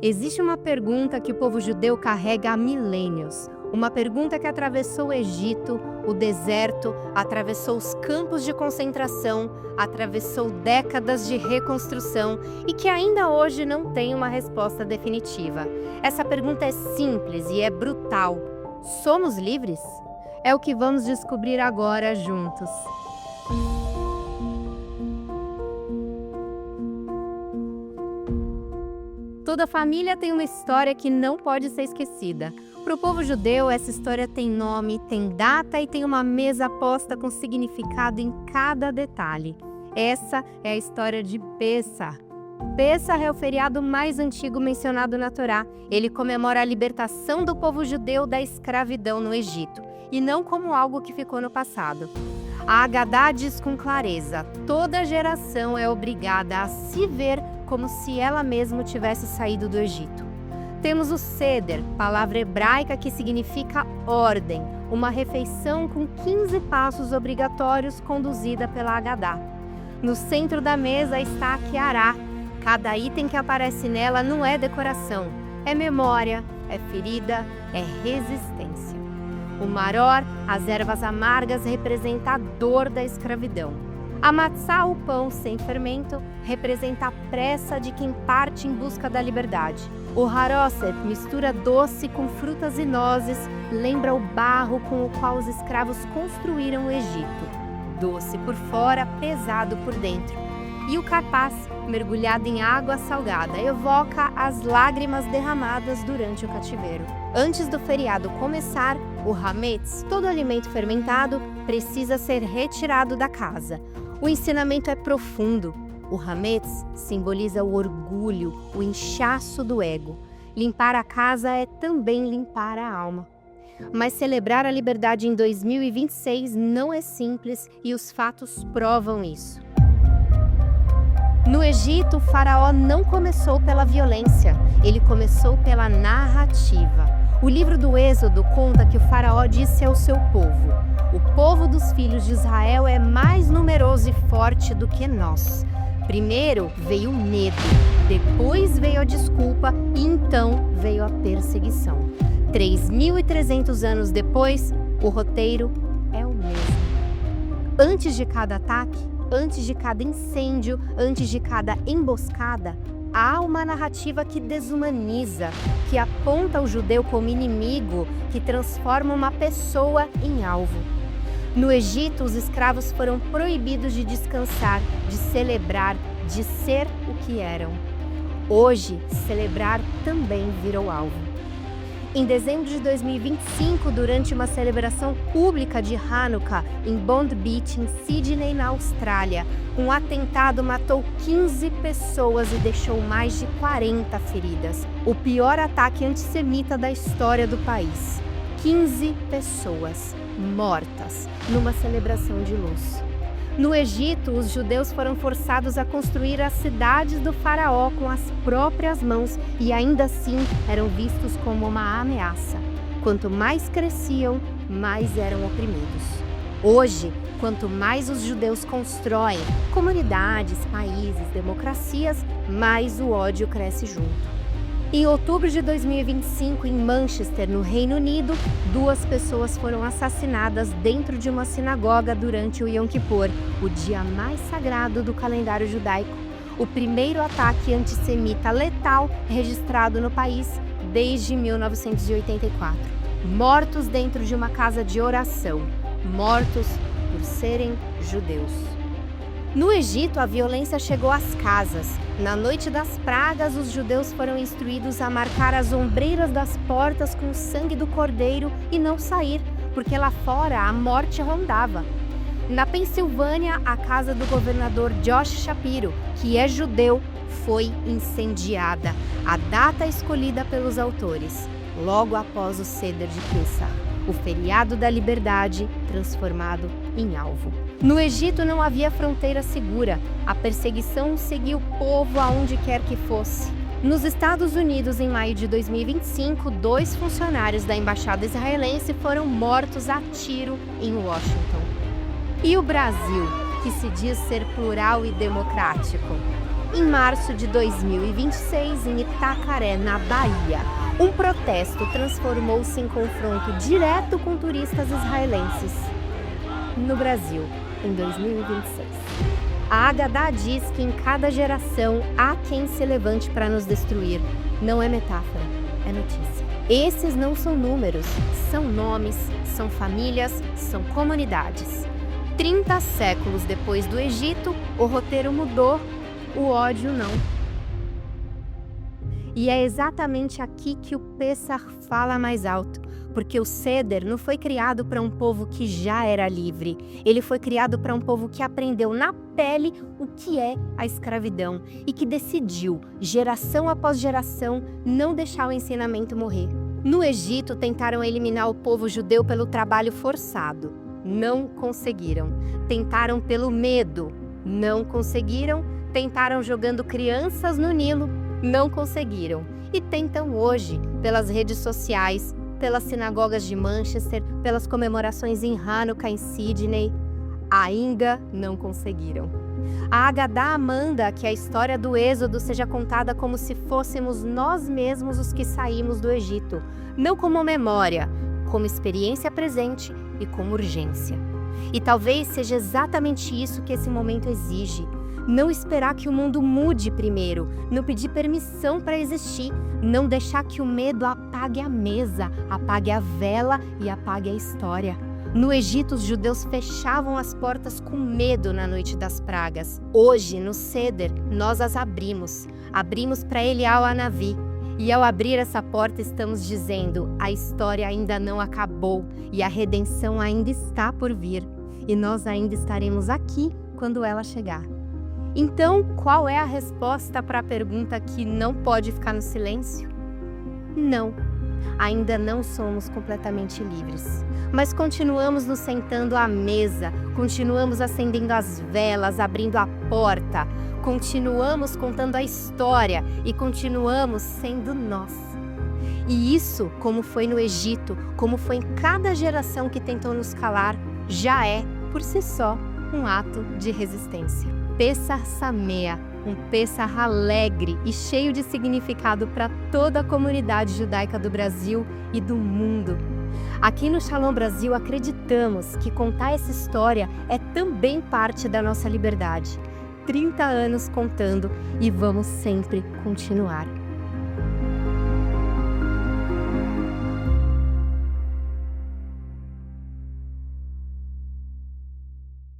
Existe uma pergunta que o povo judeu carrega há milênios. Uma pergunta que atravessou o Egito, o deserto, atravessou os campos de concentração, atravessou décadas de reconstrução e que ainda hoje não tem uma resposta definitiva. Essa pergunta é simples e é brutal. Somos livres? É o que vamos descobrir agora juntos. Toda família tem uma história que não pode ser esquecida. Para o povo judeu, essa história tem nome, tem data e tem uma mesa posta com significado em cada detalhe. Essa é a história de Pessah. Pessah é o feriado mais antigo mencionado na Torá. Ele comemora a libertação do povo judeu da escravidão no Egito, e não como algo que ficou no passado. A Agadá diz com clareza: toda geração é obrigada a se ver como se ela mesma tivesse saído do Egito. Temos o Seder, palavra hebraica que significa ordem, uma refeição com 15 passos obrigatórios conduzida pela Agadá. No centro da mesa está a Keará. Cada item que aparece nela não é decoração, é memória, é ferida, é resistência. O maror, as ervas amargas, representa a dor da escravidão. A matzá, o pão sem fermento, representa a pressa de quem parte em busca da liberdade. O haroset, mistura doce com frutas e nozes, lembra o barro com o qual os escravos construíram o Egito. Doce por fora, pesado por dentro. E o carpaz, mergulhado em água salgada, evoca as lágrimas derramadas durante o cativeiro. Antes do feriado começar, o hametz, todo alimento fermentado, precisa ser retirado da casa. O ensinamento é profundo. O hametz simboliza o orgulho, o inchaço do ego. Limpar a casa é também limpar a alma. Mas celebrar a liberdade em 2026 não é simples e os fatos provam isso. No Egito, o faraó não começou pela violência, ele começou pela narrativa. O livro do Êxodo conta que o faraó disse ao seu povo: o povo dos filhos de Israel é mais numeroso e forte do que nós. Primeiro veio o medo, depois veio a desculpa e então veio a perseguição. 3.300 anos depois, o roteiro é o mesmo. Antes de cada ataque, antes de cada incêndio, antes de cada emboscada, há uma narrativa que desumaniza, que aponta o judeu como inimigo, que transforma uma pessoa em alvo. No Egito, os escravos foram proibidos de descansar, de celebrar, de ser o que eram. Hoje, celebrar também virou alvo. Em dezembro de 2025, durante uma celebração pública de Hanukkah em Bond Beach, em Sydney, na Austrália, um atentado matou 15 pessoas e deixou mais de 40 feridas. O pior ataque antissemita da história do país. 15 pessoas mortas numa celebração de luz. No Egito, os judeus foram forçados a construir as cidades do faraó com as próprias mãos e ainda assim eram vistos como uma ameaça. Quanto mais cresciam, mais eram oprimidos. Hoje, quanto mais os judeus constroem comunidades, países, democracias, mais o ódio cresce junto. Em outubro de 2025, em Manchester, no Reino Unido, 2 pessoas foram assassinadas dentro de uma sinagoga durante o Yom Kippur, o dia mais sagrado do calendário judaico. O primeiro ataque antissemita letal registrado no país desde 1984. Mortos dentro de uma casa de oração. Mortos por serem judeus. No Egito, a violência chegou às casas. Na noite das pragas, os judeus foram instruídos a marcar as ombreiras das portas com o sangue do cordeiro e não sair, porque lá fora a morte rondava. Na Pensilvânia, a casa do governador Josh Shapiro, que é judeu, foi incendiada. A data escolhida pelos autores, logo após o Seder de Pessah, o feriado da liberdade transformado em alvo. No Egito não havia fronteira segura. A perseguição seguia o povo aonde quer que fosse. Nos Estados Unidos, em maio de 2025, 2 funcionários da embaixada israelense foram mortos a tiro em Washington. E o Brasil, que se diz ser plural e democrático? em março de 2026, em Itacaré, na Bahia. Um protesto transformou-se em confronto direto com turistas israelenses. No Brasil, em 2026. A Haggadah diz que em cada geração há quem se levante para nos destruir. Não é metáfora, é notícia. Esses não são números, são nomes, são famílias, são comunidades. 30 séculos depois do Egito, o roteiro mudou, o ódio não. E é exatamente aqui que o Pessach fala mais alto, porque o Seder não foi criado para um povo que já era livre, ele foi criado para um povo que aprendeu na pele o que é a escravidão e que decidiu, geração após geração, não deixar o ensinamento morrer. No Egito, tentaram eliminar o povo judeu pelo trabalho forçado. Não conseguiram. Tentaram pelo medo. Não conseguiram. Tentaram jogando crianças no Nilo. Não conseguiram. E tentam hoje, pelas redes sociais, pelas sinagogas de Manchester, pelas comemorações em Hanukkah em Sydney. Ainda não conseguiram. A Haggadah manda que a história do Êxodo seja contada como se fôssemos nós mesmos os que saímos do Egito, não como memória, como experiência presente e como urgência. E talvez seja exatamente isso que esse momento exige. Não esperar que o mundo mude primeiro, não pedir permissão para existir, não deixar que o medo apague a mesa, apague a vela e apague a história. No Egito, os judeus fechavam as portas com medo na noite das pragas. Hoje, no Seder, nós as abrimos. Abrimos para Eliyahu Hanavi. E ao abrir essa porta, estamos dizendo: a história ainda não acabou e a redenção ainda está por vir. E nós ainda estaremos aqui quando ela chegar. Então, qual é a resposta para a pergunta que não pode ficar no silêncio? Não. Ainda não somos completamente livres, mas continuamos nos sentando à mesa, continuamos acendendo as velas, abrindo a porta, continuamos contando a história e continuamos sendo nós. E isso, como foi no Egito, como foi em cada geração que tentou nos calar, já é, por si só, um ato de resistência. Pessach Sameach, um Pessach alegre e cheio de significado para toda a comunidade judaica do Brasil e do mundo. Aqui no Shalom Brasil acreditamos que contar essa história é também parte da nossa liberdade. 30 anos contando e vamos sempre continuar.